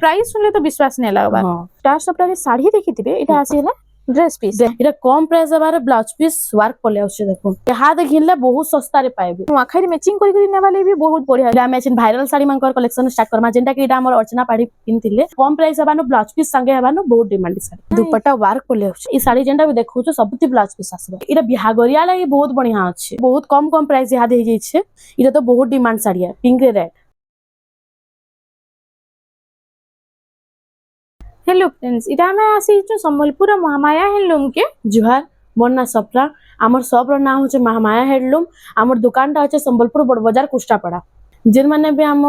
Price শুনলে তো বিশ্বাস নাই লাগবা। স্টার সপ্তাহে শাড়ি দেখিथिबे এটা আসিলা ड्रेस पीस এটা কম প্রাইস এবারে ব্লাউজ পিস ওয়ার্ক কলে আছে দেখুন হাতে ঘিনলে বহুত সস্তারে পাইবে আখারি ম্যাচিং করি করি নেবালে भी बहुत बढ़िया এটা ম্যাচিং ভাইরাল শাড়ি মানকর কলেকশন স্টার্ট করমা যেটা কি এটা আমার অর্চনা পাড়ি কিনতিলে কম প্রাইস হেবানো ব্লাউজ পিস संगे হেবানো বহুত ডিমান্ড শাড়ি দুপट्टा ওয়ার্ক কলে আছে এই শাড়ি যেটা আমি দেখুছ সবতি ব্লাউজ পিস আসবে এটা বিহাগরিয়া লাগি বহুত বঢ়িয়া আছে বহুত কম কম প্রাইস ইহা দেই যাইছে এটা তো বহুত demand sari pink red. Hello friends इटा में आसी संबलपुर महामाया हैंडलूम के जुहार मोर ना सपना आमर शॉप रो नाम होचे महामाया हैंडलूम आमर दुकान टा होचे संबलपुर बड़ बाजार कुष्टापड़ा जिन माने भी आम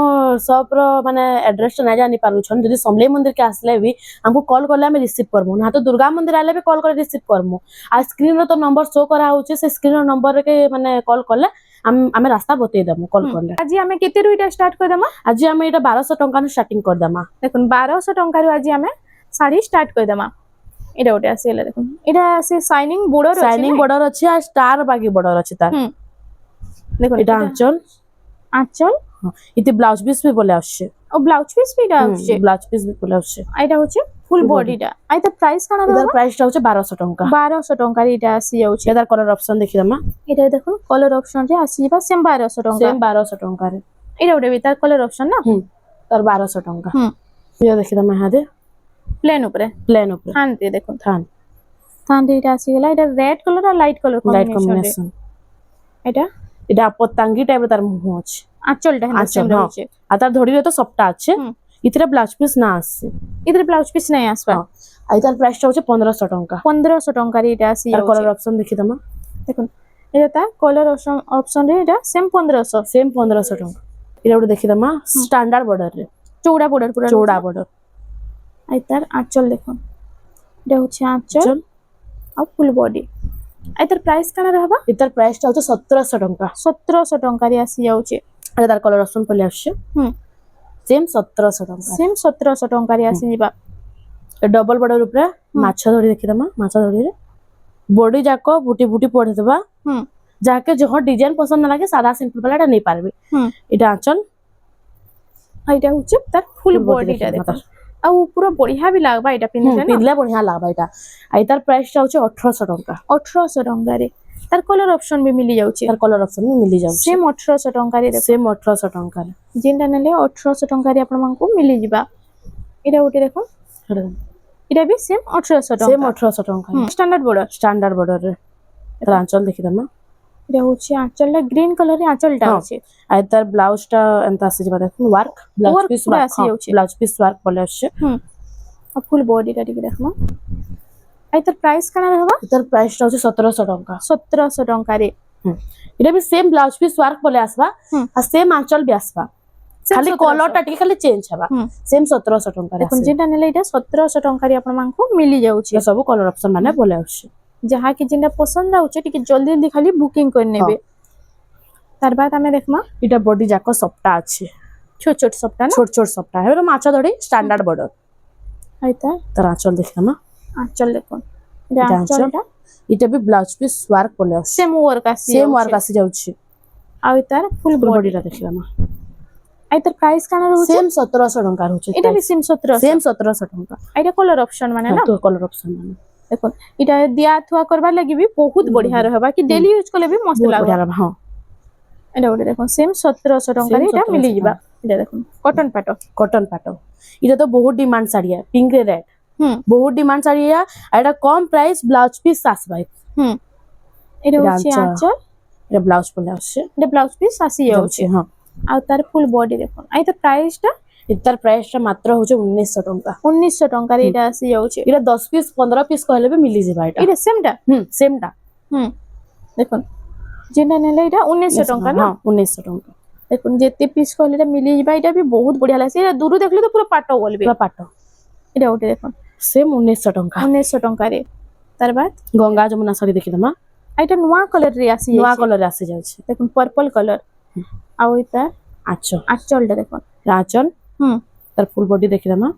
शॉप रो माने एड्रेस ना जानि पारु छन जदी समलेई मंदिर के आसले भी हमको कॉल करले हम रिसीव करमु ना तो दुर्गा मंदिर आले भी कॉल कर रिसीव करमु आ स्क्रीन रो तो नंबर शो करा होचे से स्क्रीन रो नंबर के माने कॉल करले आमे रास्ता बतई दमु कॉल करले आज हमें केते रुइटा स्टार्ट कर दमा आज हमें एटा 1200 टंका नु स्टार्टिंग कर दमा देखुन 1200 टंका रो आज हमें শাড়ি স্টার্ট করে দেমা এটা ওটা আছে এলা দেখুন এটা আছে শাইনিং বর্ডার আছে আর স্টার বাকি বর্ডার আছে তার দেখুন এটা আঁচল ইতি ব্লাউজ পিস বি বলে আসছে ও ব্লাউজ পিস বি আসছে ব্লাউজ পিস বি বলে আসছে এটা হচ্ছে ফুল বডিটা আইতা প্রাইস কানা এটার প্রাইসটা হচ্ছে 1200 টাকা 1200 টাকা এটা আসি যাচ্ছে এটার কালার অপশন দেখি দমা এটা দেখুন কালার অপশন রে আসি বা সেম 1200 টাকা সেম 1200 টাকা রে এটা ওটা ভিতর কালার অপশন না তার 1200 টাকা ये देखि दमा हादे প্লেন উপরে থান দিয়ে দেখুন থান দিয়ে এটা আসি গলা এটা রেড কালার আর লাইট কম্বিনেশন এটা এটা পতঙ্গি টাইপ তার মুহ আছে আঁচলটা সেম রয়েছে আর তার ধড়িরে তো সবটা আছে ইতরে ব্লাউজ পিস না আসছে ইতরে ব্লাউজ পিস নাই আসবা আর তার প্রাইসটা হচ্ছে 1500 টাকা 1500 টাকা রে এটা আসি আর কালার অপশন দেখি দমা দেখুন এটা তার কালার অপশন রে এটা সেম 1500 টাকা এটা ওটা দেখি দমা স্ট্যান্ডার্ড বর্ডার রে চৌড়া বর্ডার পুরো চৌড়া বর্ডার আর তার আঁচল দেখুন এটা হচ্ছে আঁচল আর ফুল বডি আর তার প্রাইস কানা रहबा এটার প্রাইসটা হচ্ছে 1700 টাকা 1700 টাকা রে আসি যাচ্ছে আর তার কালার অপশন পলে আসছে সেম 1700 টাকা সেম 1700 টাকা রে আসি যাবা ডবল বর্ডার উপরে মাছ ধরি দেখি দমা মাছ ধরি রে বডি যাকো বুটি বুটি পড়ে দেবা যাকে যহ ডিজাইন পছন্দ না লাগে সাদা সিম্পল वालाটা নেই পারবে এটা আঁচল আর এটা হচ্ছে তার ফুল বডিটা দেখো আর পুরো বড়িয়া भी লাগবা এটা পিনলে বড়িয়া লাগবা এটা আর তার প্রাইসটা হচ্ছে 1800 টাকা 1800 টাকা রে তার কালার অপশন भी মিলি যাচ্ছে তার কালার অপশন भी মিলি যাচ্ছে সেম 1800 টাকা রে সেম 1800 টাকা রে যেটা নেলে 1800 টাকা রে আপন মানকু মিলি ଯିবা এটা ওটি দেখুন এটা भी সেম 1800 টাকা সেম 1800 টাকা স্ট্যান্ডার্ড বর্ডার রে তার আঁচল দেখি দমা এটা হচ্ছে আঁচলটা গ্রিন কালারে আঁচলটা আছে আর তার ব্লাউজটা এন্তা আসি যাবা দেখুন ওয়ার্ক ব্লাউজ পিস ওয়ার্ক বলে আসছে আর ফুল বডিটা টিকে দেখো আর তার প্রাইস কানা रहबा তার প্রাইসটা হচ্ছে 1700 টাকা 1700 টাকা রে এটা भी সেম ব্লাউজ পিস ওয়ার্ক বলে আসবা আর সেম আঁচল भी আসবা খালি কলরটা টিকে খালি চেঞ্জ হবা সেম 1700 টাকা রে দেখুন যেটা নেলে এটা 1700 টাকা রে আপন মানকু মিলি যাଉଛି সব কলর অপশন মানে বলে আসছে যাহা কি যেটা পছন্দ হচ্ছে টিকে জলদি জলদি খালি বুকিং করে নেবে তার বাদ আমি দেখমা এটা বডি যাকো সবটা আছে ছোট ছোট সবটা না ছোট ছোট সবটা এবারে মাছা ধরি স্ট্যান্ডার্ড বর্ডার আইতা তার আঁচল দেখলাম না আঁচল দেখুন এটা আঁচলটা এটা भी ব্লাউজ পিস ওয়ার্ক বলে আসছে সেম ওয়ার্ক আসি যাচ্ছে আর তার ফুল বডিটা দেখলাম না আর তার প্রাইস কানা রহুছে সেম 1700 টাকা হচ্ছে এটা भी সেম 1700 টাকা এটা কালার অপশন মানে না তো কালার অপশন মানে দেখুন এটা দিয়া থুয়া করবার লাগি भी বহুত বঢ়িয়া रहबा कि डेली यूज করলে भी মস্ত লাগবে হ্যাঁ এটা ওটা দেখুন সেম 1700 টাকা রে এটা মিলি যাবা এটা দেখুন কটন পাটো এটা তো বহুত ডিমান্ড শাড়ি পিঙ্ক রেড বহুত ডিমান্ড শাড়ি আর এটা কম প্রাইস ব্লাউজ পিস আসবাই এটা হচ্ছে আঁচল এটা ব্লাউজ বলে আসছে এটা ব্লাউজ পিস আসি যাচ্ছে হ্যাঁ আর তার ফুল বডি দেখুন আর তার প্রাইসটা এটার প্রাইসটা মাত্র হচ্ছে 1900 টাকা 1900 টাকা রে এটা আসি যাচ্ছে এটা 10 পিস 15 পিস কইলে भी মিলি যাবে এটা সেমটা সেমটা দেখুন যেটা নেলে এটা 1900 টাকা না 1900 টাকা দেখুন যেতে পিস কইলে এটা মিলি যাবে এটা भी बहुत बढ़िया লাগছে এটা দূর দেখলে তো পুরো পাটো বলবে পুরো পাটো এটা ওটা দেখুন সেম 1900 টাকা 1900 টাকা রে তার বাদ গঙ্গা যমুনা শাড়ি দেখি দমা এটা নোয়া কালার রে আসি নোয়া কালার আসি যাচ্ছে দেখুন পার্পল কালার আর ওইটা আঁচলটা দেখুন আঁচল তার ফুল বডি দেখি দমা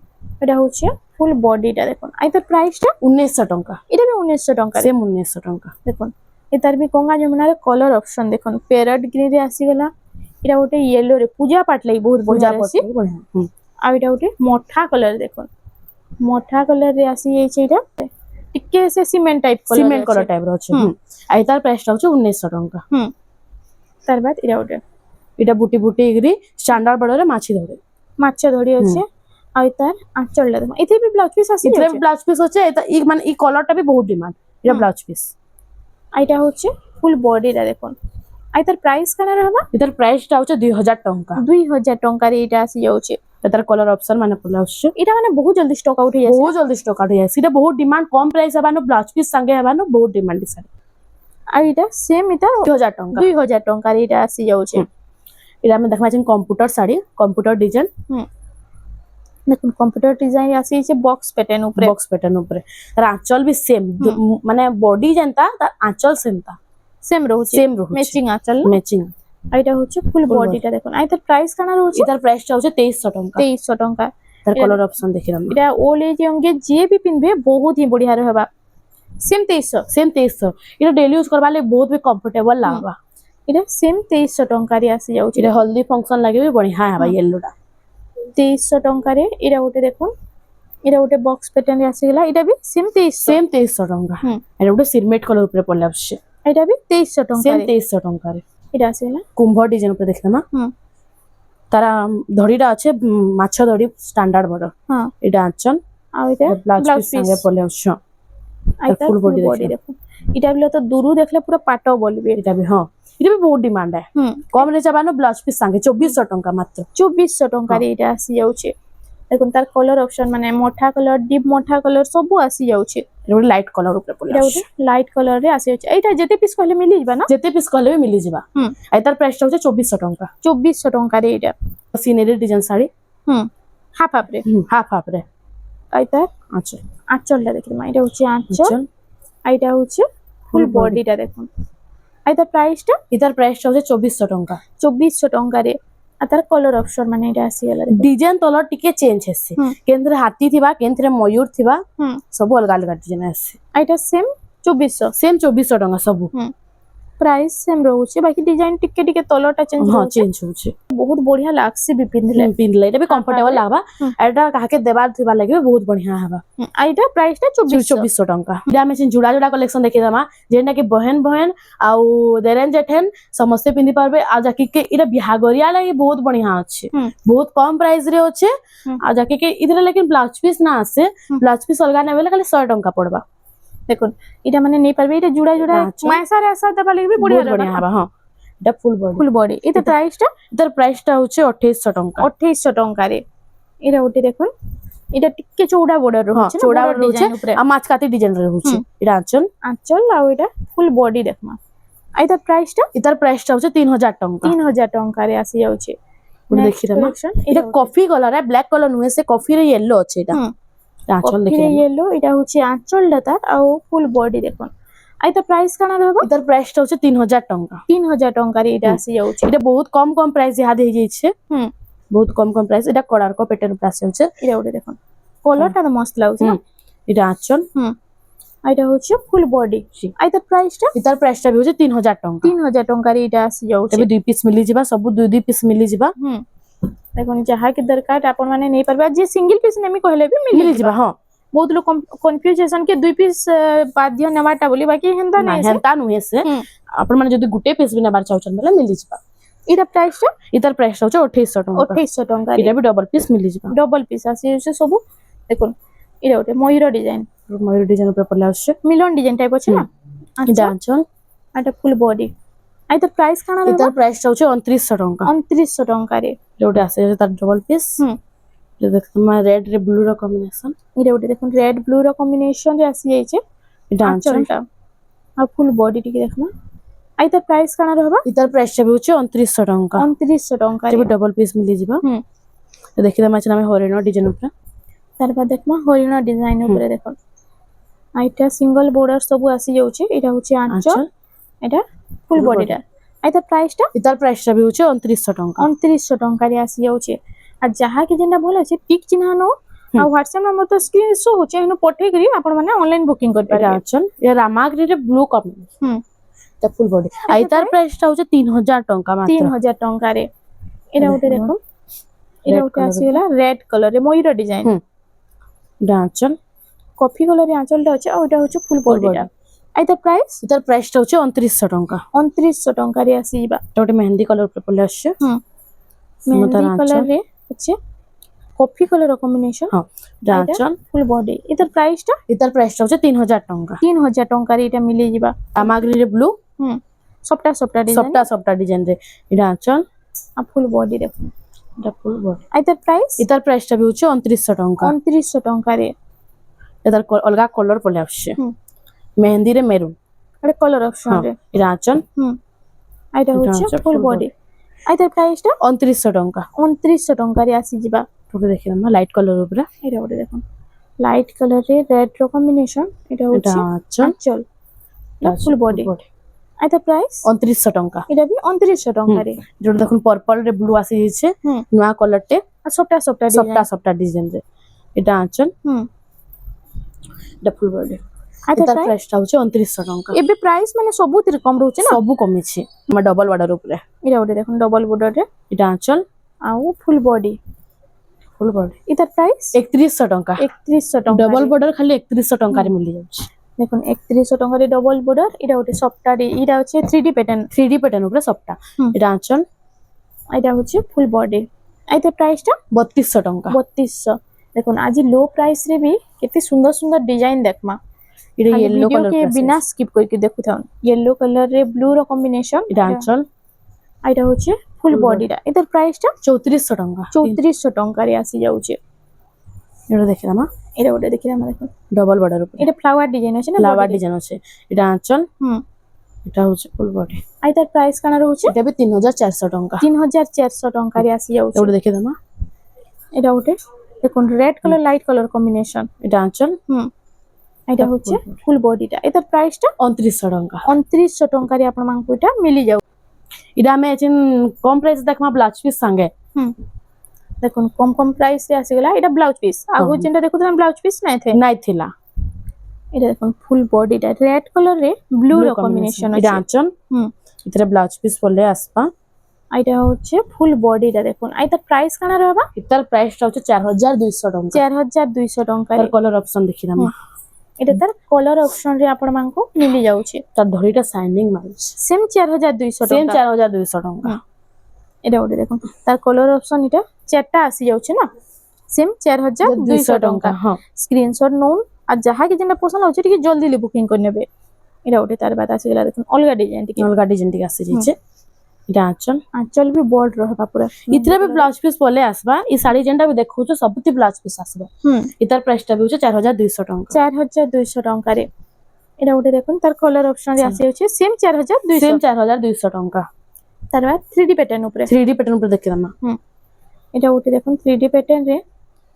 এটা হচ্ছে ফুল বডিটা দেখুন আর তার প্রাইসটা 1900 টাকা এটা भी 1900 টাকা সেম 1900 টাকা দেখুন এটার भी গঙ্গা যমুনার কালার অপশন দেখুন প্যারট গ্রিন রে আসি গলা এটা ওটা ইয়েলো রে পূজা পাট লাই বহুত বঢ়িয়া আছে ଆଉ ଏଇଟା ଗୋଟେ ମଠା କଲର ଦେଖୁନ ମଠା କଲର ରେ ଆସି ଯାଇଛି ଏଇଟା ଟିକେ ସେ cement type colour cement colour type ର ଅଛି ଆଇ ତାର ପ୍ରାଇସ୍ ଟା ହଉଛି 1900 ଟଙ୍କା ତାର ବାଦ ଏଇଟା ଗୋଟେ এটা বুটি বুটি এগরি স্ট্যান্ডার্ড বড়রে মাছি ধরে মাছ ধরি আছে ଆଉ ତାର ଆଞ୍ଚଳଟା ଦେଖ ଏଥିରେ ବି ବ୍ଲାଉଜ ପିସ୍ ଆସି ইতরে ব্লাউজ পিস হচ্ছে এটা ই মানে ই কলরটা বি বহুত ডিমান্ড এটা ব্লাউজ পিস এইটা হচ্ছে ফুল বডিটা দেখুন আই তার প্রাইস কানা रहबा এটার প্রাইসটা হচ্ছে 2000 টাকা 2000 টাকার এইটা আসি যাচ্ছে এটার কলর অপশন মানে পড়লা হচ্ছে এটা মানে বহুত জলদি স্টক আউট হয়ে যাচ্ছে বহুত জলদি স্টক আউট হয়ে যাচ্ছে এটা বহুত ডিমান্ড কম প্রাইস হবানো ব্লাউজ পিস সঙ্গে হবানো বহুত ডিমান্ড দিছে আর এটা সেম এটা 2000 টাকা 2000 টাকার এইটা আসি যাচ্ছে এটা আমি দেখা যাচ্ছে কম্পিউটার শাড়ি কম্পিউটার ডিজাইন দেখুন কম্পিউটার ডিজাইন আসি যাচ্ছে বক্স প্যাটার্ন উপরে বক্স প্যাটার্ন উপরে তার আঁচল বি সেম মানে বডি যেনতা তার আঁচল সেমতা সেম রহুছে সেম রহুছে ম্যাচিং আঁচল ম্যাচিং আর এটা হচ্ছে ফুল বডিটা দেখুন আর তার প্রাইস কানা রহুছে এটার প্রাইসটা হচ্ছে 2300 টাকা 2300 টাকা তার কলর অপশন দেখিলাম এটা ওল্ড এজ ইয়ং কে যে भी পিনবে বহুত হি বঢ়িয়া रहबा সেম 2300 সেম 2300 এটা ডেলি ইউজ করবা লাগে বহুত বি কমফর্টেবল লাগবা এটা সেম 2300 টাকার আসি যাচ্ছে এটা হলদি ফাংশন লাগে বি বঢ়িয়া হবা ইয়েলোটা 2300 টাকারে এটা ওটে দেখুন এটা ওটে বক্স প্যাটার্ন আসি গলা এটা বি সেম 2300 সেম 2300 টাকা এটা ওটা সিরমেট কলর উপরে পড়লে আসছে এটা বি 2300 টাকা সেম 2300 টাকারে এটা আসি গলা কুম্ভ ডিজাইন উপরে দেখলাম তারা ধড়িটা আছে মাছ ধড়ি স্ট্যান্ডার্ড বড় এটা আঁচল আর এটা ব্লাউজ পিস সঙ্গে পড়লে আসছে আইতা ফুল বডি দেখুন এটা বিলে তো দূরু দেখলে পুরো পাটো বলবে এটা বি হ্যাঁ এটা বি বহুত ডিমান্ড है কম রে যাবানো ব্লাউজ পিস সঙ্গে 2400 টাকা মাত্র 2400 টাকার এটা আসি যাচ্ছে দেখুন তার কলর অপশন মানে মোটা কলর ডিপ মোটা কলর সবু আসি যাচ্ছে এটা লাইট কলর উপরে পড়লে এটা ওটা লাইট কলর রে আসি যাচ্ছে এইটা যেতে পিস কইলে মিলি যাবে না যেতে পিস কইলে মিলি যাবা আর তার প্রাইসটা হচ্ছে 2400 টাকা 2400 টাকার এটা scenery design sari half half রে হাফ হাফ রে আইতা আচ্ছা আঁচলটা দেখলাম এটা হচ্ছে আঁচল এইটা হচ্ছে ফুল বডিটা দেখুন আইতা প্রাইসটা এটার প্রাইসটা হচ্ছে 2400 টাকা 2400 টাকারে আর তার কলর অপশন মানে এটা আসি গলা ডিজাইন তলর টিকে চেঞ্জ হেছে কেন্দ্রে হাতি থিবা কেন্দ্রে ময়ূর থিবা সবু অলগা অলগা ডিজাইন আছে এটা সেম 2400 সেম 2400 টাকা সবু প্রাইস সেম রহুছে বাকি ডিজাইন টিকে টিকে তলটা চেঞ্জ হ্যাঁ চেঞ্জ হচ্ছে বহুত বঢ়িয়া লাগছে বি পিনলে পিনলে এটা বি কমফর্টেবল লাগবা এটা কাহাকে দেবার থিবা লাগবে বহুত বঢ়িয়া হবা আর এটা প্রাইসটা 2400 টাকা এটা আমি জুড়া জুড়া কালেকশন দেখি দেমা যেটা কি বহেন বহেন আউ দেরেন জেঠেন সমস্তে পিন্ধি পারবে আর যাকি কে এটা বিহাগরিয়া লাগি বহুত বঢ়িয়া আছে বহুত কম প্রাইস রে আছে আর যাকি কে ইধরে লেকিন ব্লাউজ পিস না আছে ব্লাউজ পিস অলগা নেবেলে খালি 100 টাকা পড়বা দেখুন এটা মানে নেই পারবে এটা জুড়া জুড়া মাইসারে আসা দেবা লাগবে বঢ়িয়া হবা হ্যাঁ এটা ফুল বডি এটা প্রাইসটা এটার প্রাইসটা হচ্ছে 2800 টাকা 2800 টাকারে এটা ওটি দেখুন এটা টিকে চৌড়া বর্ডার রয়েছে চৌড়া বর্ডার রয়েছে আর মাঝখাতে ডিজাইন রয়েছে এটা আঁচল আঁচল আর এটা ফুল বডি দেখমা এটার প্রাইসটা হচ্ছে 3000 টাকা 3000 টাকারে আসি যাচ্ছে দেখি না এটা কফি কালার আর ব্ল্যাক কালার নয় সে কফি রে ইয়েলো আছে এটা আঁচল দেখি ইয়েলো এটা হচ্ছে আঁচলটা তার আর ফুল বডি দেখুন আইতা প্রাইস কানা रहबा এটার প্রাইসটা হচ্ছে 3000 টাকা 3000 টাকারে এটা আসি যাচ্ছে এটা বহুত কম কম প্রাইস ইহা দিয়ে যাইছে বহুত কম কম প্রাইস এটা কড়ার কো প্যাটার্ন প্রাইস হচ্ছে এটা ওটা দেখুন কলারটা তো মস্ত লাগছে না এটা আঁচল এটা হচ্ছে ফুল বডি আইতা এটার প্রাইসটা বি হচ্ছে 3000 টাকা 3000 টাকারে এটা আসি যাচ্ছে তবে দুই পিস মিলি যাবা সব দুই দুই পিস মিলি যাবা দেখুন যাহা কি দরকার আপন মানে নেই পারবে যে সিঙ্গেল পিস নেমি কইলে বি মিলি যাবা হ্যাঁ বহুত লোক কনফিউজেশন কে দুই পিস বাধ্য নেবাটা বলি বাকি হেনতা নাই হেনতা নুহে সে আপন মানে যদি গুটে পিস বি নেবার চাউছন বলে মিলি যাবা এটা প্রাইসটা এটার প্রাইসটা হচ্ছে 2800 টাকা 2800 টাকা এটা বি ডাবল পিস মিলি যাবা ডাবল পিস আসি হচ্ছে সব দেখুন এটা ওটা ময়ূর ডিজাইন উপরে পড়লে আসছে মিলন ডিজাইন টাইপ আছে না এটা আঁচল এটা ফুল বডি আইতা প্রাইস কানা এটার প্রাইসটা হচ্ছে 2900 টাকা 2900 টাকারে এটা আছে তার ডাবল পিস এটা দেখুন রেড রে ব্লু র কম্বিনেশন এটা ওটা দেখুন রেড ব্লু র কম্বিনেশন রে আসি যাইছে এটা আঁচলটা আর ফুল বডি টিকে দেখুন আইতা প্রাইস কানা रहबा এটার প্রাইসটা বি হচ্ছে 2900 টাকা 2900 টাকা এটা ডাবল পিস মিলি যাবা দেখি দাম আছে আমি হরিণ ডিজাইন উপরে তারপর দেখমা হরিণ ডিজাইন উপরে দেখুন আইটা সিঙ্গেল বর্ডার সব আসি যাচ্ছে এটা হচ্ছে আঁচল এটা ফুল বডিটা আইতা এটার প্রাইসটা বি হচ্ছে 2900 টাকা 2900 টাকারে আসি যাচ্ছে আর যাহা কি যেটা বলে আছে টিক চিহ্ন আর WhatsApp নম্বর তো স্ক্রিন শো হচ্ছে এনু পঠাই করি আপন মানে অনলাইন বুকিং করতে এটা আঁচল এর রামাগ্রিরে ব্লু কম্বিনেশন এটা ফুল বডি এটার প্রাইসটা হচ্ছে 3000 টাকা মাত্র 3000 টাকারে এটা ওটা দেখুন এটা red ଗୋଟେ colour ଆସିଗଲା ରେଡ୍ କଲର୍ ରେ ମୟୂର ଡିଜାଇନ ହୁଁ। এটা আঁচল କଫି କଲର୍ ରେ ଆଞ୍ଚଲଟା ଅଛି ଆଉ ଏଇଟା ହଉଛି ଫୁଲ୍ Full ବଡିଟା body। ଏଇଟା ପ୍ରାଇସ୍ এটার প্রাইসটা হচ্ছে 2900 টাকা। 2900 ଟଙ୍କାରେ ଆସିଯିବା এটা ଗୋଟେ মেহেন্দি কালার উপরে পড়লে আসছে। ହୁଁ সুন্দর মেহেন্দি আঁচল କଲର୍ ରେ ଅଛି কফি কলর কম্বিনেশন হ্যাঁ এটা আঁচল ফুল বডি এটার প্রাইসটা এটার প্রাইসটা হচ্ছে 3000 টাকা। 3000 টঙ্কাରେ এটা মিলিଯିବା আমাগ্রিরে ব্লু হুম সবটা সবটা ডিজাইন সবটা ডিজাইন রে এটা আঁচল আর ফুল বডি দেখুন এটা ফুল বডি। এটার প্রাইস এটার প্রাইসটা ବି হচ্ছে 2900 টাকা। 2900 ଟଙ୍କାରେ এটার অলগা কলর পড়লে আসছে হুম মেহেন্দি রে মেরুন এটা কলর অপশন হ্যাঁ রে এটা আঁচল হুম এটা হচ্ছে হচ্ছে ফুল full বডি এটার প্রাইসটা 2900 টাকা। 2900 ଟଙ୍କାରେ ଆସିଯିବା তোকে দেখিলাম না লাইট কালার উপরে এটা ଗୋଟେ দেখুন লাইট কালার রে রেড র কম্বিনেশন এটা এটা হচ্ছে আঁচল আঁচল এটা ফুল বডি এটা প্রাইস 2900 টাকা। এটা ବି 2900 ଟଙ୍କାରେ যেটা দেখুন পর্পল রে ব্লু আসি যাচ্ছে হুম নয়া কলরটে আর সবটা সবটা ডিজাইন সবটা ডিজাইন রে এটা আঁচল হুম এটা ফুল বডি। আচ্ছা এটার প্রাইস প্রাইসটা হচ্ছে 2900 টাকা। ଏବେ প্রাইস মানে ସବୁଥିରେ কম ରହୁଛି ନା ସବୁ କମିଛି আমার ডবল বর্ডার উপরে এটা ଗୋଟେ দেখুন ডবল বর্ডର ରେ এটা আঁচল ଆଉ ফুল বডি ফুল বডি এটার প্রাইস 3100 টাকা। 3100 ଟଙ୍କା ডবল বর্ডার খালি 3100 টাকাରେ মিলি যাচ্ছে। দেখুন 3100 ଟଙ୍କାରେ ডবল বর্ডর এটা ଗୋଟେ সফটটা এটা হচ্ছে 3D প্যাটার্ন 3D প্যাটার্ন উপরে সবটা হুম। এটা আঁচল এটা হচ্ছে ফুল বডি এটার প্রাইসটা 3200 টাকা। 3200 দেখুন আজি লো প্রাইস রে भी কেতে সুন্দর সুন্দর ডিজাইন দেখমা এটা খালি ইয়েলো ভিডিও কালার কে বিনা স্কিপ করকে দেখুথাউন ইয়েলো কালার রে ব্লু র কম্বিনেশন এটা আঁচল এটা হচ্ছে ফুল Full বডিটা এটার প্রাইসটা 3400 টাকা। 3400 ଟଙ୍କାରେ আসি যাচ্ছে এটা দেখিলাম এটা ওটা দেখিলাম দেখুন ডবল বর্ডার উপরে এটা ফ্লাওয়ার ডিজাইন আছে না ফ্লাওয়ার body ରେ? ডিজাইন আছে এটা আঁচল হুম এটা হচ্ছে ফুল বডি আর এটার প্রাইস কানা রହୁଛି এটা ବି 3400 টাকা। 3400 ଟଙ୍କାରେ আসি যাচ্ছে এটা দেখিলাম এটা ওটে দেখুন red colour light colour combination এটা আঁচল হুম এটা হচ্ছে full body। ফুল বডিটা এটার প্রাইসটা 2900 টাকা। 2900 ଟଙ୍କାରେ ଆପଣ ମାନଙ୍କୁ এটা মিলি যাও এটা আমি এচিন কম প্রাইস দেখমা ব্লাউজ পিস সাঙ্গে হুম দেখুন কম কম প্রাইস রে আসিগলা এটা ব্লাউজ পিস আগু যেটা দেখুছিলাম ব্লাউজ পিস নাই থে নাই থিলা এটা দেখুন ফুল বডিটা রেড কালার রে ব্লু র কম্বিনেশন এটা আছে আঁচল হুম এটারে ব্লাউজ পিস পড়লে আসবা এটা হচ্ছে ফুল বডিটা দেখুন আর এটার প্রাইস কানা রহবা এটার প্রাইসটা হচ্ছে 4200 টাকা। 4200 ଟଙ୍କାରେ তার কলর অপশন দেখিলাম এটা তার কলর অপশন রে ଆପଣ ମାନଙ୍କୁ মিলি যাଉଛି তার ধরিটা শাইনিং মারুছে সেম 4200 সেম ଟଙ୍କା 4200 টাকা। এটা ওটা দেখুন তার কলর অপশন এটা চারটা আসি যাଉଛି না সেম 4200 ଟଙ୍କା হ্যাঁ স্ক্রিনশট নউন আর যাহা কি যেটা পছন্দ হচ্ছে টিকে জলদি বুকিং করে নেবে এটা ওটা তার বাদ আসিগলা দেখুন অলগা ডিজাইন টিকে অলগা ডিজাইন টিকে আসি যাইছে এটা আঁচল আঁচল भी বড় रहबा पूरा ইতরে भी ব্লাউজ পিস পড়লে আসবা এই শাড়ি যেটা भी দেখুছ সবতি ব্লাউজ পিস আসবা হুম এটার প্রাইসটা भी হচ্ছে 4200 টাকা। 4200 ଟଙ୍କାରେ এটা ওটা দেখুন তার কলর অপশন রে আসি যাচ্ছে সেম 4200 সেম 4200 টাকা। তার বাদ 3D প্যাটার্ন উপরে 3D প্যাটার্ন উপরে দেখিলাম এটা ওটা দেখুন 3D প্যাটার্ন রে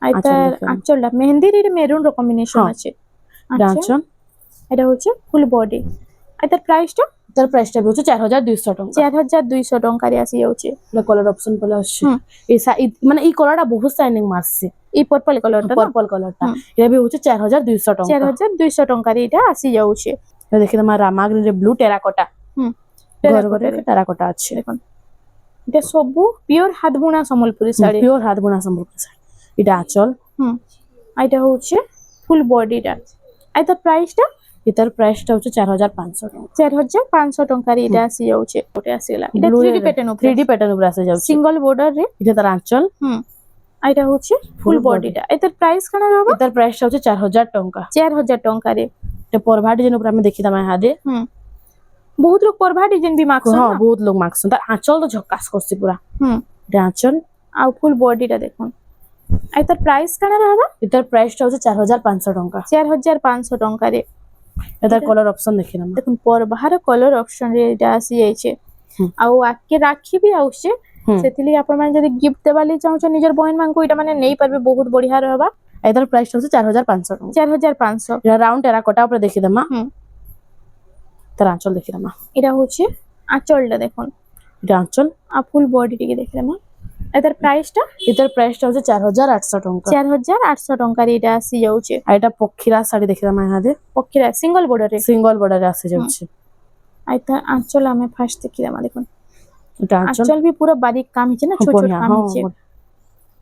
আর আঁচল তার দেখুন। আঁচলটা মেহেন্দি রে মেরুন র কম্বিনেশন হ্যাঁ। আছে এটা আচ্ছা আঁচল এটা হচ্ছে ফুল বডি আর তার প্রাইসটা এটার প্রাইসটা भी হচ্ছে 4200 টাকা। 4200 টঙ্কারে আসি যাচ্ছে এটা কলর অপশন পড়লে আসছে হুম। এই মানে এই কলরটা বহুত শাইনিং মারছে এই পর্পল কালারটা না পর্পল কলরটা হুম। এটা भी হচ্ছে 4200 টাকা। 4200 টঙ্কারে এটা আসি যাচ্ছে এটা দেখিলাম রামাগ্রিরে ব্লু টেরাকোটা হুম ঘর ঘরে টেরাকোটা আছে দেখুন এটা সবু পিওর হাত বুনা সম্বলপুরি শাড়ি পিওর হাত বোনা সম্বলপুরি শাড়ি এটা আঁচল হুম আর এটা হচ্ছে ফুল বডিটা আর তার প্রাইসটা এটার প্রাইসটা হচ্ছে 4500 টাকা। 4500 টঙ্কারে এটা আসি যাচ্ছে ওটা আসিগলা এটা Blue 3D এর প্যাটার্ন উপরে 3D প্যাটার্ন উপরে আসে যাচ্ছে সিঙ্গল বর্ডার রে এটা তার আঁচল হুম আর এটা হচ্ছে ফুল Full body। বডিটা এটার প্রাইস কানা রহবা এটার প্রাইসটা হচ্ছে 4000 টাকা। 4000 টঙ্কারে এটা পরভা ডিজাইন উপরে আমি দেখিলাম হাতে হুম বহুত লোক পরভা ডিজাইন বি মাগছন হ্যাঁ না বহুত লোক মাগছেন তার আঁচল তো ঝকাস করছে পুরা হুম এটা আঁচল আর ফুল বডিটা দেখুন আর তার প্রাইস কানা রহবা এটার প্রাইসটা হচ্ছে 4500 টাকা। 4500 ଟଙ୍କାରେ এটার কলর অপশন দেখিলাম দেখুন পরবাହାର କଲର ଅପସନ ରେ ଏଇଟା ଆସି ଯାଇଛି ହୁଁ। ଆଉ ଆଗକେ ରାକ୍ଷୀ ବି ଆସୁଛି ହୁଁ। ସେଥିଲାଗି ଆପଣ ମାନେ ଯଦି ଗିଫ୍ଟ ଦେବା ଲାଗି ଚାହୁଁଛ ନିଜର ବହିନ ମାନଙ୍କୁ ଏଇଟା মানে ନେଇ ପାରିବେ ବହୁତ ବଢିଆ ରହିବା এটার প্রাইসটা হচ্ছে 4500 টাকা। 4500 এটা রাউন্ড টেরাকোটা উপরে দেখিলাম হুম তার আঁচল দেখিলাম এটা হচ্ছে আঁচলটা দেখুন এটা আঁচল আর ফুল বডি টিকে দেখিলাম এটার প্রাইসটা এটার প্রাইসটা হচ্ছে 4800 টাকা। 4800 ଟଙ୍କାରେ ଏଇଟା ଆସି ଯାଉଛି আর এটা পক্ষীরা শাড়ি দেখিলাম হাতে ପକ୍ଷୀରା ସିଙ୍ଗଲ ବର୍ଡରରେ সিঙ্গল বর্ডারে আসে যাচ্ছে আর ତା ଆଞ୍ଚଲ ଆମେ ফার্স্ট ଦେଖିଦେମା ଦେଖୁন এটা আঁচল ଆଞ୍ଚଲ ବି ପୁରା ବାରିକ କାମ ହେଇଛି ନା ଛୋଟ ଛୋଟ বঢ়িয়া କାମ হ্যাঁ ହେଇଛି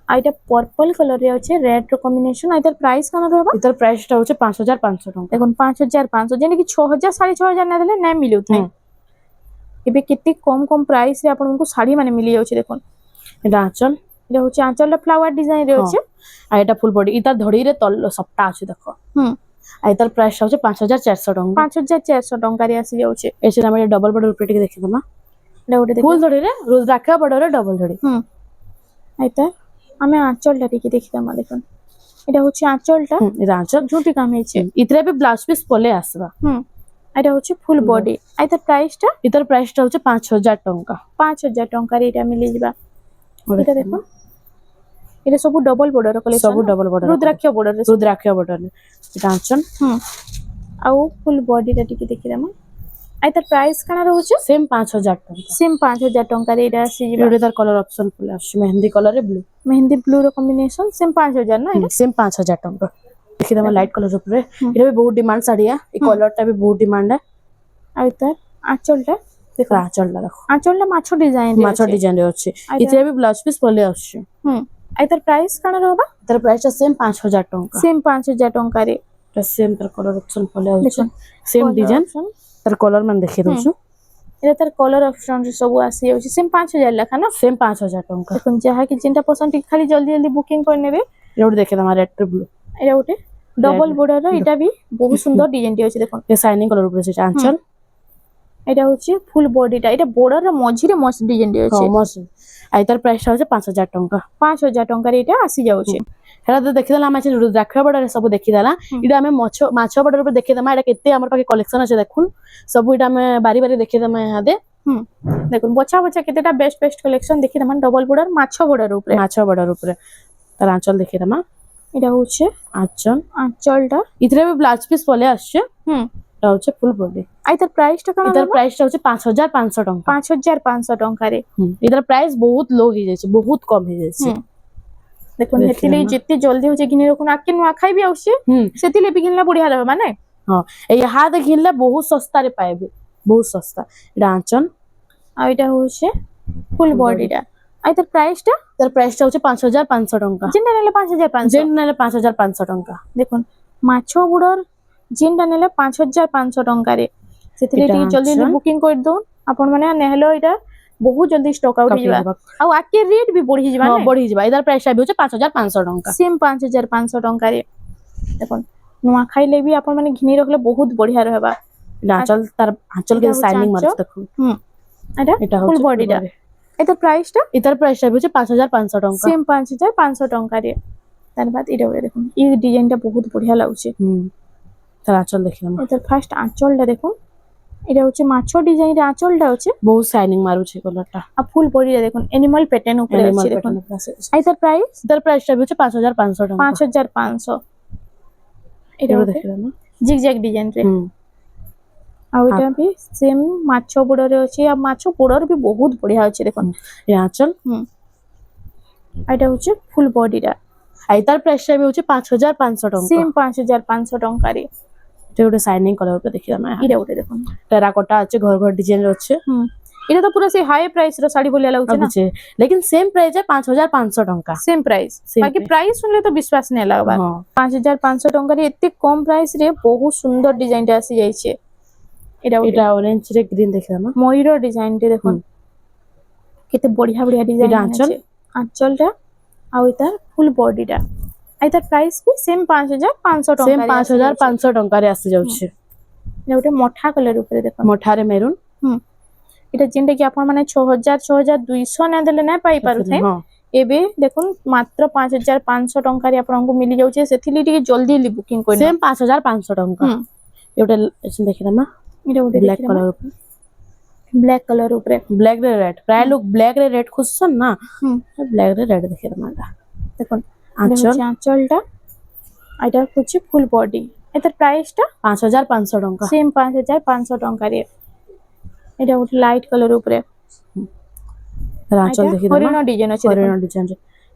আর এটা পর্পল কলর রে আছে রেড র কম্বিনেশন আর এটার প্রাইস কেন রহবা এটার প্রাইসটা হচ্ছে 5500 টাকা। দেখুন 5500 যেটা কি 6000 6500 না দেলে না মিলু থাই এবে কেতে কম কম প্রাইস রে আপনাଙ୍କୁ শাড়ি মানে মিলি যাচ্ছে দেখুন এটা আঁচল, এটা হচ্ছে আঁচলটা ফ্লাওয়ার ডিজাইন রে আছে আর এটা ফুল বডি, এটা ধড়িরে তল সবটা আছে দেখো। আর এটার প্রাইসটা হচ্ছে 5400 টাকা। 5400 টঙ্কারে আসি যাচ্ছে এছাড়া আমি ডবল বর্ডার উপরে টিকে দেখি দেমা, এটা ওটা দেখুন ফুল ধড়িরে রুদ্রাক্ষ বর্ডারে ডবল ধড়ি। এটা আমি আঁচলটা টিকে দেখিতাম দেখুন এটা হচ্ছে আঁচলটা এটা আঁচল ঝুটি কাম হয়েছে ইতরে বি ব্লাউজ পিস পলে আসবা। এটা হচ্ছে ফুল বডি এটার প্রাইসটা এটার প্রাইসটা হচ্ছে 5000 টাকা। 5000 টঙ্কারে এটা মিলি যাবা এটা দেখুন এটা সব ডবল বর্ডার কলেকশন সব double border rudraksha border rudraksha border এটা আঁচল। ଆଉ ফুল বডিটা ଟିକେ ଦେଖିଦେମା ଆଇ ତାର ପ୍ରାଇସ୍ କାଣା ରହୁଛି সেম 5000 টাকা। ସେମ୍ 5000 ଟଙ୍କାରେ ଏଇଟା ଆସିଯିବ এটা তার কালার অপশন পলে আসছে মেহেন্দি কালারে ব্লু। মেহেন্দি ব্লু ର কম্বিনেশন সেম 5000 না এটা সেম 5000 টাকা। দেখি দেমা লাইট কালার উপরে এটা भी बहुत डिमांड साड़ी है, এই কালারটা भी बहुत डिमांड है। ଆଉ ତାର ଆঁଚଲଟା দেখো আঁচলটা দেখো ଆঁଚଲଟା ମାଛ ଡିଜାଇନ মাছ ডিজাইন রে আছে এতে भी ব্লাউজ পিস পলে আসছে। ଆଇ ତାର ପ୍ରାଇସ୍ କାଣା ରହିବା তার প্রাইসটা সেম 5000 টাকা। ସେମ୍ 5000 ଟଙ୍କାରେ এটা সেম তার কালার অপশন পলে আছে দেখুন সেম ডিজাইন তার কালার মান দেখি দউଛୁ এটা তার কলর অপশন ରେ ସବୁ ଆସି ଯାଉଛି ସେମ୍ 5000 ଲେଖା ନା সেম 5000 টাকা। দেখুন ଯାହା କି ଯେନ୍ଟା ପସନ୍ଦ ଟିକେ ଖାଲି ଜଲ୍ଦି ଜଲ୍ଦି ବୁକିଂ କରିନେବେ এটা দেখে তোমার রেড ব্লু এটা ଗୋଟେ ଡବଲ border ର এটা ବି ବହୁତ ସୁନ୍ଦର ଡିଜାଇନ ଟି ଅଛି দেখুন ଏ ସାଇନିଂ କଲର ଉପରେ ଅଛି ଆଞ୍ଚଲ। এটা হচ্ছে ফুল বডিটা এটা বর্ডার র মঝিরে মস্ত ডিজাইন টি আছে মস্ত আর তার প্রাইসটা হচ্ছে 5000 টাকা। 5000 ଟଙ୍କାରେ এটা আসি যাଉଛି হেলা তো ଦେଖିଦେଲା ଆମେ ରୁଦ୍ରାକ୍ଷ ବଡରେ ସବୁ ଦେଖିଦେଲା। ଏଇଟା ଆମେ ମାଛ ବଡର ଉପରେ ଦେଖିଦେମା ଏଇଟା କେତେ ଆମର ପାଖେ କଲେକ୍ସନ ଅଛି ଦେଖୁন ସବୁ ଏଇଟା ଆମେ ବାରି ବାରି ଦେଖିଦେମା ଇହାଦେ। দেখুন বছা বছা কেতেটা বেস্ট বেস্ট কালেকশন দেখিদেমা ডবল বর্ডার মাছ বর্ডার উপরে মাছ বডর উপরে তার আঁচল ଦେଖିଦେমা এটা হচ্ছে আঁচল আঁচলটা ইতরে भी ব্লাউজ পিস পলে আসছে। এটা হচ্ছে ফুল বডি আই তার প্রাইসটা কেন এটার প্রাইসটা হচ্ছে 5500 টাকা। 5500 ଟଙ୍କାରେ এটার প্রাইস বহুত লো হয়ে যাচ্ছে বহুত কম হয়ে যাচ্ছে। দেখুন হেতিলে যেতে জলদি হচ্ছে কিনে রাখুন আকে নুয়া খাইবি আউছে সেতিলে বি কিনলা বড়িয়া হবে মানে হ্যাঁ এই হাতে কিনলে বহুত সস্তারে পাইবে বহুত সস্তা। এটা আঁচল আর এটা হচ্ছে ফুল বডিটা আই তার প্রাইসটা তার প্রাইসটা হচ্ছে 5500 টাকা। যেটা নেলে 5500 যেন নেলে 5500 টাকা। দেখুন মাছ বুড়র যেটা নেলে 5500 ଟଙ୍କାରେ সেতিলে ଟିକେ জলদি জলদি বুকিং করে দউন আপন মানে নেহলো এটা বহুত জলদি স্টক আউট হয়ে যাবা আর আকে রেট भी বড়ি যাবা না বড়ি যাবা এটার প্রাইসটা भी হচ্ছে 5500 টাকা। সেম 5500 ଟଙ୍କାରେ দেখুন নুয়া খাইলে भी আপন মানে ঘিনি রাখলে বহুত বড়িয়া রহবা। এটা আঁচল তার আঁচল কে সাইনিং মারছে দেখুন এটা ফুল বডিটা এটা প্রাইসটা এটার প্রাইসটা भी হচ্ছে 5500 টাকা। সেম 5500 ଟଙ୍କାରେ তার বাদ এটা দেখুন এই ডিজাইনটা বহুত বড়িয়া লাগুছে। তার আঁচল দেখিলাম এটার ফার্স্ট আঁচলটা দেখুন এটা হচ্ছে মাছ ডিজাইনের আঁচলটা হচ্ছে বহুত সাইনিং মারুছে কালারটা আর ফুল বডিটা দেখুন অ্যানিমাল প্যাটার্ন উপরে আছে দেখুন এটার প্রাইস এটার প্রাইসটা भी হচ্ছে 5500 টাকা। 5500 এটা দেখিলাম জিগজ্যাগ ডিজাইন রে আর এটা भी সেম মাছ বড়রে আছে আর মাছ বড়র भी বহুত বড়িয়া আছে দেখুন এই আঁচল এটা হচ্ছে ফুল বডিটা আর এটার প্রাইসটা भी হচ্ছে 5500 টাকা। সেম 5500 ଟଙ୍କାରେ এটা ଗୋଟେ সাইনিং কলর উপরে দেখিলাম এটা ওটা দেখুন টেরাকোটা আছে ঘর ঘর ডিজাইন আছে। এটা তো পুরো সেই হাই প্রাইস র শাড়ি বলিয়া লাগুছে না लेकिन सेम प्राइस है 5500 টাকা। সেম প্রাইস বাকি প্রাইস শুনলে তো বিশ্বাস নাই লাগবা 5500 ଟଙ୍କାରେ এতে কম প্রাইস রে বহুত সুন্দর ডিজাইনটা আসি যাইছে। এটা অরেঞ্জ রে গ্রিন দেখিলাম ময়ূর ডিজাইনটা দেখুন কেতে বড়িয়া বড়িয়া ডিজাইন আছে আঁচলটা আর এটা ফুল বডিটা আর তার প্রাইস भी সেম 5500 ଟଙ୍କା সেম 5500 টাকারে আসি যাচ্ছে। এটা ওটা মঠা কালার উপরে দেখুন মঠারে মেরুন এটা যেটা কি আপন মানে 6200 না দেলে না পাই পারুথাই এবে দেখুন মাত্র 5500 ଟଙ୍କାରେ ଆପଣଙ୍କୁ মিলি যাচ্ছে সেথিলি টিকে জলদি জলদি বুকিং করে সেম 5500 টাকা। এটা দেখিলাম এটা ওটা ব্ল্যাক কালার উপরে ব্ল্যাক কালার উপরে ব্ল্যাক রে রেড প্রায় লোক ব্ল্যাক রে রেড খুঁজছেন না ব্ল্যাক রে রেড দেখিলাম এটা দেখুন আঁচল আঁচলটা এটা হচ্ছে ফুল বডি এটার প্রাইসটা 5500 টাকা। সেম 5500 ଟଙ୍କାରେ এটা ওটা লাইট কালার উপরে আঁচল দেখিলাম হরিণ ডিজাইন আছে হরিণ ডিজাইন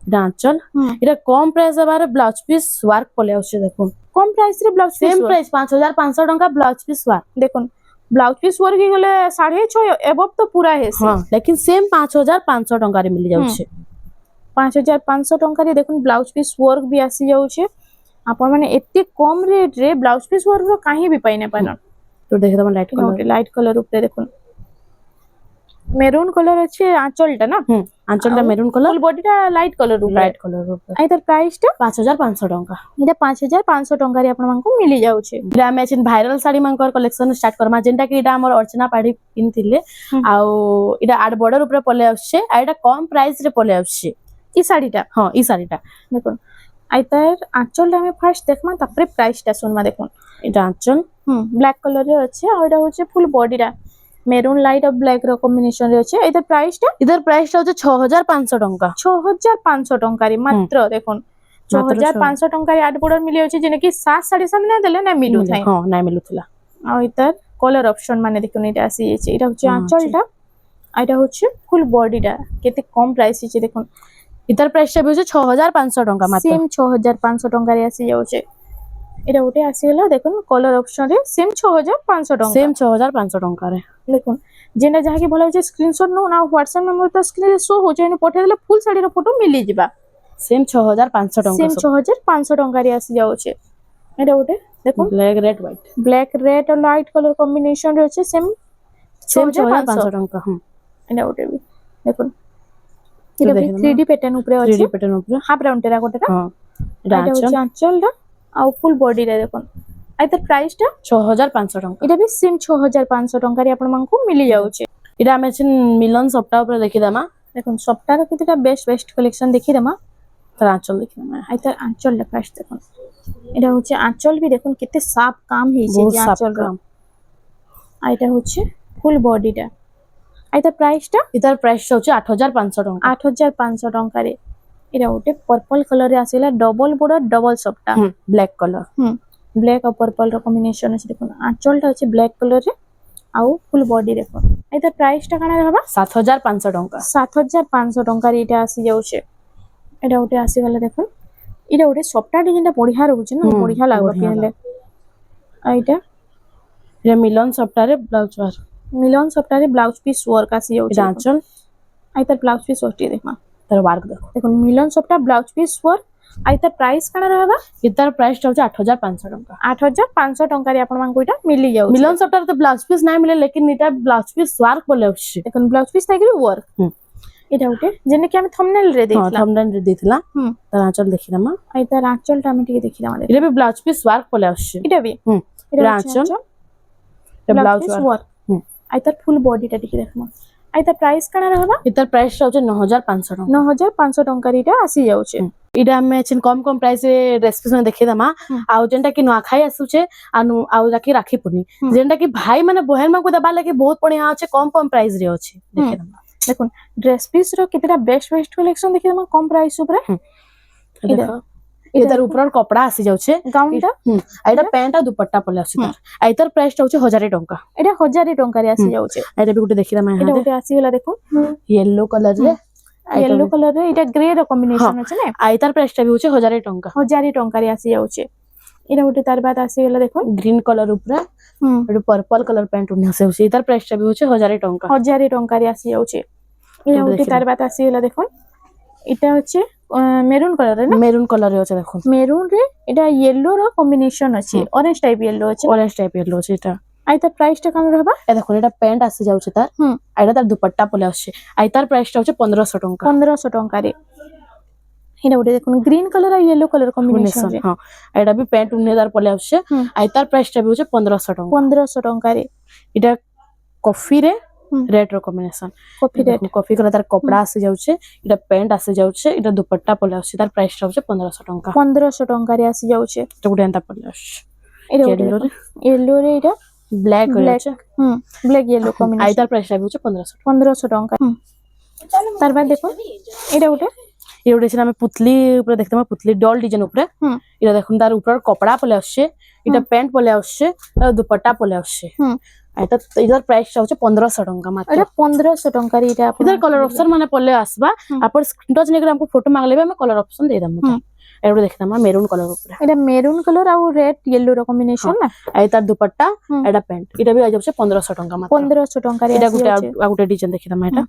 এটা আঁচল এটা কম প্রাইস এবারে ব্লাউজ পিস ওয়ার্ক পলে আসছে দেখুন কম প্রাইস রে ব্লাউজ সেম প্রাইস 5500 টাকা ব্লাউজ পিস ওয়ার্ক দেখুন ব্লাউজ পিস ওয়ার্ক গলে 6.5 এবব তো পুরা হেছে হ্যাঁ लेकिन सेम 5500 টাকারে মিলি যাচ্ছে। 5500 ଟଙ୍କାରେ ଦେଖୁନ୍ ବ୍ଲାଉଜ ପିସ୍ ୱାର୍କ ବି ଆସି ଯାଉଛେ ଆପଣ ମାନେ ଏତେ କମ ରେଟ୍ ରେ ବ୍ଲାଉଜ ପିସ୍ ୱାର୍କ ର କାହିଁ ବି ପାଇ না পারেন তো দেখে তোমার লাইট কলর লাইট কলর উপরে দেখুন মেরুন কলর আছে আঁচলটা না আঁচলটা মেরুন কলর ফুল বডিটা লাইট কলর উপরে লাইট কলর উপরে আই তার প্রাইসটা 5500 ଟଙ୍କା এটা 5500 ଟଙ୍କାରେ ଆପଣମାନଙ୍କୁ ମିଳି ଯାଉଛି এটা আমি আছেন ভাইরাল শাড়ি মানকর কলেকশন স্টার্ট করমা যেটা কি এটা আমার অর্চনা পাড়ি কিনতিলে আউ এটা আট বর্ডর উপরে পলে আসছে আর এটা কম প্রাইস রে পলে আসছে এই শাড়িটা হ্যাঁ এই শাড়িটা দেখুন আই তার আঁচলটা আমি ফার্স্ট দেখমা তারপরে প্রাইসটা শুনমা দেখুন এটা আঁচল ব্ল্যাক কলর এর আছে আর এটা হচ্ছে ফুল বডিটা মেরুন লাইট আর ব্ল্যাক র কম্বিনেশন রে আছে এটার প্রাইসটা ইদার প্রাইসটা হচ্ছে 6500 ଟଙ୍କା 6500 ଟଙ୍କାରେ মাত্র দেখুন 6500 ଟଙ୍କାରେ আট বর্ডর মিলি আছে যেটা কি 7 না দেলে না মিলু থাই হ্যাঁ নাই মিলুଥିଲା আর এটার কলর অপশন মানে দেখুন এটা আসি যাচ্ছে এটা হচ্ছে আঁচলটা আর এটা হচ্ছে ফুল বডিটা কেতে কম প্রাইস আছে দেখুন ইদার প্রাইসটা হচ্ছে 6500 ଟଙ୍କା মাত্র সেম 6500 ଟଙ୍କାରେ আসি যাচ্ছে এটা ওটে আসিগলা দেখুন কলর অপশন রে সেম 6500 ଟଙ୍କା সেম 6500 ଟଙ୍କାରେ দেখুন যেটা যাহাকে বলা হচ্ছে স্ক্রিনশট নো না হোয়াটসঅ্যাপ নম্বর তো স্ক্রিনে শো হচ্ছে এনে পঠাই দিলে ফুল শাড়ির ফটো মিলি ଯିବା সেম 6500 ଟଙ୍କା সেম 6500 ଟଙ୍କାରେ আসি যাচ্ছে এটা ওটে দেখুন black red white black red আর লাইট কলর কম্বিনেশন রয়েছে সেম সেম 6500 ଟଙ୍କା এটা ওটে দেখুন এটা 3D প্যাটার্ন উপরে আছে 3D প্যাটার্ন উপরে হাফ রাউন্ড টেরাকোটা হ্যাঁ এটা এটা আঁচল হচ্ছে আঁচলটা আর ফুল বডিটা দেখুন আর তার প্রাইসটা 6500 ଟଙ୍କା এটা ବି সেম 6500 ଟଙ୍କାରେ ଆପଣମାନଙ୍କୁ ମିଳି ଯାଉଛି এটা আমি আছেন মিলন সপ্তাহ উপরে দেখি দেমা দেখুন সপ্তাহର କେତେଟା বেস্ট কালেকশন দেখিদেমা তার আঁচল দেখি দেমা আর তার আঁচলটা ফার্স্ট দেখুন এটা হচ্ছে আঁচল বি দেখুন কেতে সাফ কাম হয়েছে বহুত যে সাফ আঁচল কাম আর এটা হচ্ছে ফুল বডিটা আর তার প্রাইসটা ইতার প্রাইসটা হচ্ছে 8500 ଟଙ୍କା 8500 ଟଙ୍କାରେ এটা ଗୋଟେ পর্পল কলর রে আসিলা ডবল বর্ডর ডবল সফটা ব্ল্যাক কলর ব্ল্যাক আর পর্পল র কম্বিনেশন আছে দেখুন আঁচলটা হচ্ছে ব্ল্যাক কলর রে আউ ফুল বডি দেখুন এটা প্রাইসটা কানা रहबा 7500 ଟଙ୍କା 7500 ଟଙ୍କାରେ এটা আসি যাচ্ছে এটা ওটে আসি গলা দেখুন এটা ওটে সফটা ডিজাইনটা বঢ়িয়া রହୁଛି না বঢ়িয়া লাগবে কিনলে আর এটা এটা মিলন সপ্তাহে ব্লাউজ ওয়ার মিলন সফটারে ব্লাউজ পিস ওয়ার্ক আসি যাচ্ছে এটা আঁচল আর তার ব্লাউজ পিস ওটি দেখমা তার ওয়ার্ক দেখো দেখুন মিলন সফটা ব্লাউজ পিস ওয়ার্ক আর তার প্রাইস কানা रहबा ইতার প্রাইসটা হচ্ছে 8500 ଟଙ୍କା 8500 ଟଙ୍କାରେ ଆପଣମାନଙ୍କୁ এটা মিলি যাଉଛି মিলন সপ্তাহে তো ব্লাউজ পিস নাই মিলে লেকিন এটা ব্লাউজ পিস ওয়ার্ক বলে আসছে দেখুন ব্লাউজ পিস থাকি ওয়ার্ক এটা ওটে যেটা কি আমি থম্বনেল রে হ্যাঁ দেখলাম থম্বনেল রে দিছিলা তার আঁচল দেখি দেমা আর তার আঁচলটা আমি টিকে দেখিলাম আমাদের এটা বি ব্লাউজ পিস ওয়ার্ক বলে আসছে এটা বি এটা আঁচল এটা ব্লাউজ ব্লাউজ ওয়ার্ক ওয়ার্ক আর তার ফুল বডিটা টিকে দেখমা আর তার প্রাইস কানা रहबा ইতার প্রাইসটা হচ্ছে 9500 ଟଙ୍କା 9500 ଟଙ୍କାରେ এটা আসি যাচ্ছে এটা আমি আছেন কম কম প্রাইসে রেসিপি মানে দেখে দেমা আউ যেটা কি নুয়াখাই আসুছে আউ যাকে রাখি পুনি যেটা কি ভাই মানে বহেন মাকু দেবা লাগি বহুত বড়িয়া আছে কম কম প্রাইস রে আছে দেখে দেমা দেখুন ড্রেস পিস র কেতেটা বেস্ট কালেকশন দেখি দেমা কম প্রাইস উপরে দেখো এটার উপর কপড়া আসি যাচ্ছে গাউনটা আর এটা প্যান্ট আর দুপট্টা পলে আসছে তার আর এটার প্রাইসটা হচ্ছে 1000 ଟଙ୍କା এটা 1000 ଟଙ୍କାରେ আসি যাচ্ছে এটা বি গুটে দেখি দেমা এটা ওটে আসি গলা দেখুন ইয়েলো কালার রে येलो कलर रे এটা গ্রে র কম্বিনেশন আছে না আর এটার প্রাইসটা বি হচ্ছে 1000 ଟଙ୍କା 1000 ଟଙ୍କାରେ আসি যাচ্ছে এটা ওটে তার বাদ আসি গলা দেখুন গ্রিন কালার উপরে এটা পার্পল কালার প্যান্ট উনি আসে হচ্ছে এটার প্রাইসটা বি হচ্ছে 1000 ଟଙ୍କା 1000 ଟଙ୍କାରେ আসি যাচ্ছে এটা ওটে তার বাদ আসি গলা দেখুন এটা হচ্ছে মেরুন কালার রে না মেরুন কালার রে আছে দেখুন মেরুন রে এটা येलो র কম্বিনেশন আছে অরেঞ্জ টাইপ येलो আছে অরেঞ্জ টাইপ এর আছে এটা আর তার প্রাইসটা কেমন रहबा এ দেখুন এটা প্যান্ট আসে যাচ্ছে তার আর এটা তার দুপট্টা পলে আসছে আর তার প্রাইসটা হচ্ছে 1500 ଟଙ୍କା 1500 ଟଙ୍କାରେ এটা ওটে দেখুন গ্রিন কালার আর येलो কালার কম্বিনেশন রে হ্যাঁ এটা বি প্যান্ট উনি তার পলে আসছে আর তার প্রাইসটা বি হচ্ছে 1500 ଟଙ୍କା 1500 ଟଙ୍କାରେ এটা কফি রে রেড র combination coffee red coffee colour তার কপড়া আসে যাচ্ছে এটা প্যান্ট আসে যাচ্ছে এটা দুপট্টা পলে আসছে তার প্রাইসটা হচ্ছে 1500 ଟଙ୍କା 1500 ଟଙ୍କାରେ আসি যাচ্ছে এটা গুটে এন্তা পলে আসছে এটা येलो রে येलो রে এটা ব্ল্যাক ব্ল্যাক ব্ল্যাক येलो আর কম্বিনেশন তার প্রাইসটা বি হচ্ছে 1500 1500 ଟଙ୍କା তার বাদ দেখুন এটা ওটা এটা উঠেছিল আমি পুতলি উপরে দেখতে পাবো পুতলি ডল ডিজাইন উপরে এটা দেখুন তার উপর কপড়া পলে আসছে এটা প্যান্ট পলে আসছে আর দুপট্টা পলে আসছে এটা এটার প্রাইসটা হচ্ছে 1500 ଟଙ୍କା মাত্র এটা 1500 ଟଙ୍କାରେ এটা इधर कलर ऑप्शन माने पल्ले आसबा आपण स्क्रीनटच नेकर हमको फोटो मांगले हम कलर ऑप्शन दे दम एडो देखना मेरून कलर ऊपर এটা মেরুন কালার আর রেড येलो র কম্বিনেশন না এই তার দুপট্টা এটা প্যান্ট এটা বি আইছে 1500 ଟଙ୍କା মাত্র 1500 ଟଙ୍କାରେ এটা গুটে গুটে ডিজাইন দেখি দম এটা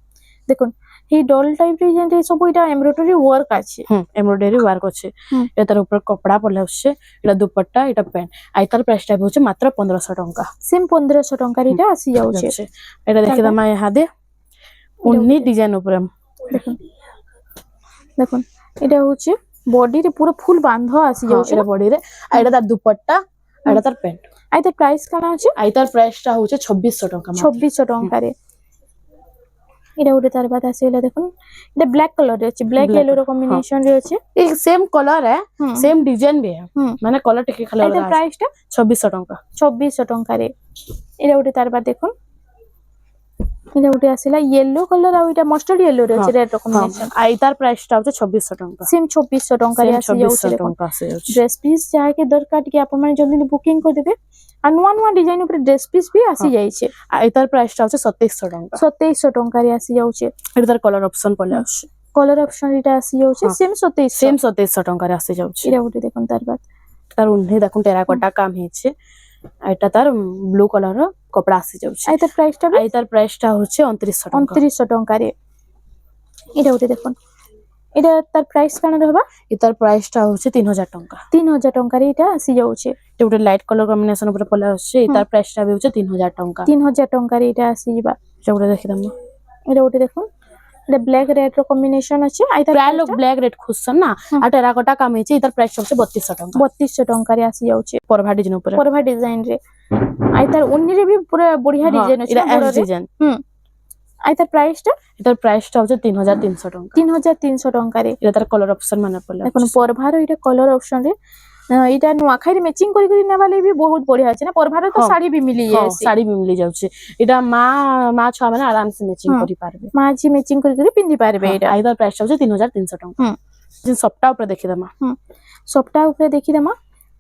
দেখুন এই ডল টাইপ রে যেন সব এটা এমব্রয়ডারি ওয়ার্ক আছে এমব্রয়ডারি ওয়ার্ক আছে এটা তার উপর কপড়া পলে আসছে এটা দুপট্টা এটা প্যান্ট আই তার প্রাইসটা হচ্ছে মাত্র 1500 টଙ୍କା সেম 1500 টঙ্কার এটা আসি যাচ্ছে এটা দেখি দামা ইহাদে উন্নি ডিজাইন উপরে দেখুন দেখুন এটা হচ্ছে বডি রে পুরো ফুল বান্ধ আসি যাচ্ছে এটা বডি রে আর এটা তার দুপট্টা আর এটা তার প্যান্ট আই তার প্রাইস কানা আছে আই তার প্রাইসটা হচ্ছে 2600 টଙ୍କା 2600 টঙ্কারে এটা উঠে তার বাদ আছে এটা দেখুন এটা ব্ল্যাক কালার আছে ব্ল্যাক येलो র কম্বিনেশন রে আছে एक सेम कलर है सेम डिजाइन भी है माने कलर टिके खाली এটা প্রাইসটা 2600 टଙ୍କା 2600 টঙ্কারে এটা উঠে তার বাদ দেখুন এটা উঠে আসিলা येलो কলর আর এটা মাস্টার্ড येलो রে আছে রেড র কম্বিনেশন आई तार प्राइसটা হচ্ছে 2600 टଙ୍କା সেম 2600 টঙ্কারে আসি যাচ্ছে 2600 দেখুন टଙ୍କା আসে যাচ্ছে ড্রেস পিস যাকে দরকার কি আপন মানে জলদি বুকিং করে দেবে আর নয়া নয়া ডিজাইন উপরে ড্রেস পিস भी আসি যাইছে आई तार प्राइसটা হচ্ছে 2700 टଙ୍କା 2700 টঙ্কারে আসি যাচ্ছে এটা তার কলর অপশন পলে আসছে কলর অপশন এটা আসি যাচ্ছে সেম 2700 সেম 2700 ଟଙ୍କାରେ আসে যাচ্ছে এটা উঠে দেখুন তার বাদ তার উন্নে দেখুন টেরাকোটা কাম হয়েছে আর এটা তার ব্লু কলর কপড়া আসে যাচ্ছে আর তার প্রাইসটা আই তার প্রাইসটা হচ্ছে 2900 ଟଙ୍କା 2900 টঙ্কারে এটা উঠে দেখুন এটা তার প্রাইস কানা रहबा এটার প্রাইসটা হচ্ছে 3000 ଟଙ୍କା 3000 টঙ্কারে এটা আসি যাচ্ছে এটা ଗୋଟେ লাইট কলর কম্বিনেশন উপরে পলে আসছে এটার প্রাইসটা भी হচ্ছে 3000 ଟଙ୍କା 3000 টঙ্কারে এটা আসি যাবা এটা ଗୋଟେ দেখিদাম এটা উঠে দেখুন এটা ব্ল্যাক রেড র কম্বিনেশন আছে আই তার প্রায় লোক ব্ল্যাক রেড খুঁজছেন না আর টেরাকোটা কাম হয়েছে এটার প্রাইস হচ্ছে 3200 ଟଙ୍କା 3200 টঙ্কারে আসি যাচ্ছে পরভা ডিজাইন উপরে পরভা ডিজাইন রে আই তার উন্নিরে भी পুরো বড়িয়া ডিজাইন আছে এটা এস ডিজাইন আই তার প্রাইসটা এটার প্রাইসটা হচ্ছে 3300 ଟଙ୍କା 3300 টঙ্কারে এটা তার কলর অপশন মানে পলে এখন পরভার এটা কলর অপশন রে এটা নুয়াখাইরে ম্যাচিং করি করি নেবা লাগি भी बहुत बढ़िया আছে না পরভারে তো শাড়ি भी মিলি যায় শাড়ি ବି মিলি যাচ্ছে এটা মা ছুয়া মানে আরাম সে ম্যাচিং করি পারবে মাঝি ম্যাচিং করি করি পিন্ধি পারবে এটা আইদার প্রাইসটা হচ্ছে 3300 ଟଙ୍କା সবটা উপরে দেখি দামা সবটা উপরে দেখি দেমা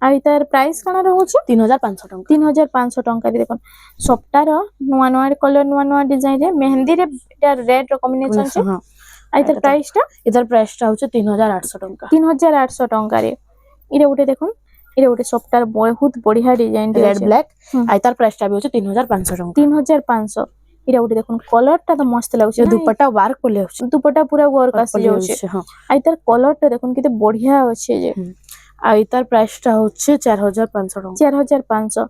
আর তার প্রাইস কানা রହୁଛି 3500 ଟଙ୍କା 3500 ଟଙ୍କାରେ দেখুন সবটার নয়া নয়া কলর নয়া নয়া ডিজাইন রে মেহেন্দি রে এটা রেড র কম্বিনেশন আছে আর তার প্রাইসটা এটার প্রাইসটা হচ্ছে 3800 ଟଙ୍କା 3800 টঙ্কারে এটা উঠে দেখুন এটা উঠে সবটার বহুত বড়িয়া ডিজাইন রেড ব্ল্যাক আর তার প্রাইসটা भी হচ্ছে 3500 ଟଙ୍କା 3500 এটা উঠে দেখুন কলরটা তো মস্ত লাগুছে দুপট্টা ওয়ার্ক করলে হচ্ছে দুপট্টা পুরো ওয়ার্ক আসি যাচ্ছে আর তার কলরটা দেখুন কেতে বড়িয়া আছে যে আর তার প্রাইসটা হচ্ছে 4500 ଟଙ୍କା 4500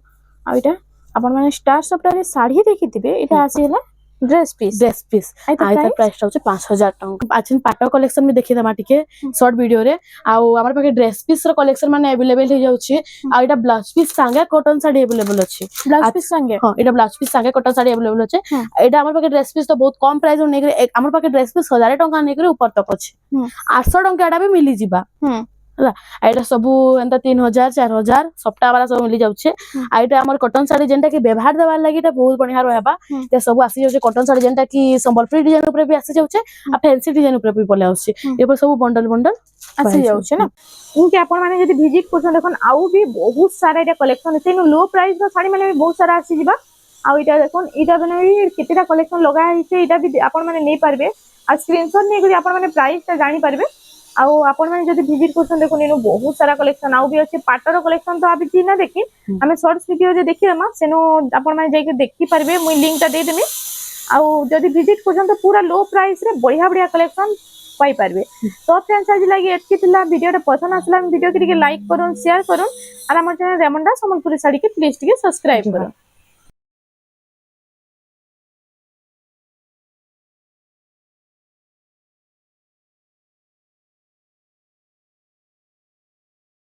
আর এটা আপন মানে স্টার সফটওয়্যারে শাড়ি দেখিতিবে এটা আসিলা ড্রেস পিস আর তার প্রাইসটা হচ্ছে 5000 ଟଙ୍କା আছেন পাଟ কলেকশন ବି দেখি দেমা টিকে শর্ট ভিডিও রে আর আমার পাখে ড্রেস পিস র কলেকশন মানে अवेलेबल হই যাচ্ছে আর এটা blouse piece Sange cotton sari available আছে ব্লাউজ পিস সাঙ্গে হ্যাঁ এটা blouse piece Sange cotton sari available আছে এটা আমার পাখে ড্রেস পিস তো বহুত কম প্রাইস রে নেগরে আমার পাখে ড্রেস পিস 1000 ଟଙ୍କା নেগরে উপর তক আছে 800 ଟଙ୍କା এটা भी মিলি ଯିବା ହେଲା ଏଇଟା ସବୁ ଏନ୍ତା 3000 4000 ସପ୍ତାହ ବାଲା ସବୁ ମିଲି ଯାଉଛି ଆଉ ଏଇଟା ଆମର କଟନ ଶାଢୀ ଯେନ୍ଟା କି ବ୍ୟବହାର ଦେବାର ଲାଗି ଏଟା ବହୁତ ବଢିଆ ରହିବା ଏ ସବୁ ଆସି ଯାଉଛି କଟନ ଶାଢୀ ଯେନ୍ଟା କି ସମ୍ବଲପୁରୀ ଡିଜାଇନ ଉପରେ ବି ଆସି ଯାଉଛି ଆଉ ଫ୍ୟାନ୍ସି ଡିଜାଇନ ଉପରେ ବି ପଳେଇ ଆସୁଛି ଏପରି ସବୁ ବଣ୍ଡଲ ଆସି ଯାଉଛି ନା କି ଆପଣ ମାନେ ଯଦି ଭିଜିଟ କରୁଛନ୍ତି ଦେଖୁନ ଆଉ ବି ବହୁତ ସାରା ଏଟା କଲେକ୍ସନ ଅଛି लो प्राइस ର ଶାଢୀ ମାନେ ବି ବହୁତ ସାରା ଆସି ଯିବା ଆଉ ଏଟା ଦେଖୁନ ଏଟା ମାନେ ବି କେତେଟା କଲେକ୍ସନ ଲଗା ହେଇଛି ଏଟା ବି ଆପଣ ମାନେ ନେଇ ପାରବେ ଆଉ ସ୍କ୍ରିନଶଟ ନେଇ କରି ଆପଣ ମାନେ ପ୍ରାଇस ଟା ଜାଣି ପାରବେ ଆଉ ଆପଣ ମାନେ ଯଦି ଭିଜିଟ କରୁଛନ୍ତି ଦେଖୁନ ଏନୁ ବହୁତ ସାରା କଲେକ୍ସନ ଆଉ ବି ଅଛି ପାଟର କଲେକ୍ସନ ତ ଆବି ଚିନା ଦେଖି ଆମେ ସର୍ଟସ ଭିଡିଓ ରେ ଦେଖିଦେମା ସେନୁ ଆପଣ ମାନେ ଯାଇକି ଦେଖି পারবে ମୁଁ লিংক টা দেই দেমি ଆଉ ଯଦି ଭିଜିଟ କରୁଛନ୍ତି ତ ପୁରା लो प्राइस ରେ ବଢିया ବଢିଆ କଲେକ୍ସନ पाई पारबे तो फ्रेंड्स आज लगी एतकी थिला वीडियो रे पसंद आसला वीडियो के लाइक करूँ शेयर करूँ और हमर चैनल रेमंडा संबलपुरी साड़ी के प्लीज टिके सब्सक्राइब करूँ।